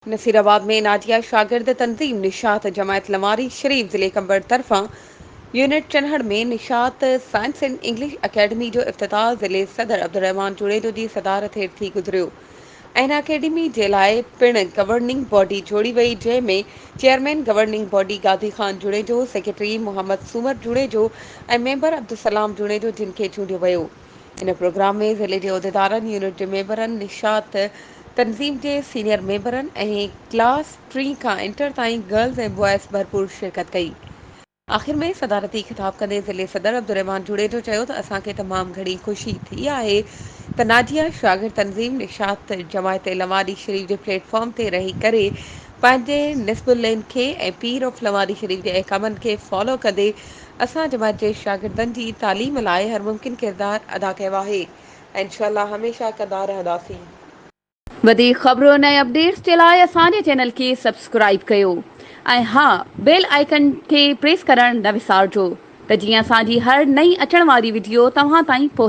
नसीराबाद में नाजिया शागिर्द तंजीम निशात जमायत लमारी शरीफ जिले कंबर तरफा यूनिट चनहड़ में Nishat science and English academy जो इफ्तिताह जिले सदर अब्दुर्रहमान जुड़ेजो जी सदारत हेठि थी गुज़रियो। इन अकेडमी जे लाइ पिण गवर्निंग बॉडी जोड़ी वई, जंहिंमें चेयरमैन गवर्निंग बॉडी गादी खान जुड़ेजो, सेक्रेटरी मोहम्मद सूमर जुड़ेजो ऐं मेंबर अब्दुलसलाम जुड़ेजो, जिन खे चूंडियो वियो। इन प्रोग्राम में ज़िले जे उहिदेदारनि, यूनिट जे मेंबरनि, निशात तंज़ीम जे सीनियर मेंबरनि ऐं क्लास 3 खां इंटर ताईं गर्ल्स ऐं बॉयज़ भरपूर शिरकत कई। आख़िर में सदारती ख़िताब कंदे ज़िले सदर अब्दुर्रहमान जुड़ेजो चयो त असांखे तमामु घणी ख़ुशी थी आहे त नाजिया शागिर्द तंज़ीम निशात जमायत लमारी शरीफ जे प्लेटफॉर्म ते रही करे पंहिंजे निस्बुल्लैन खे ऐं पीर ऑफ लमारी शरीफ जे अहकामनि खे फॉलो कंदे असां जमायत जे शागिर्दनि जी तालीम लाइ हर मुमकिन किरदार अदा कयो आहे ऐं इंशाअल्लाह हमेशह कंदा रहंदासीं। वधीक ख़बरुनि ऐं अपडेट्स जे लाइ असांजे चैनल खे सब्सक्राइब कयो ऐं हा, बेल आइकन खे प्रेस करणु न विसारिजो त जीअं असांजी हर नई अचण वारी वीडियो तव्हां ताईं पहुचे।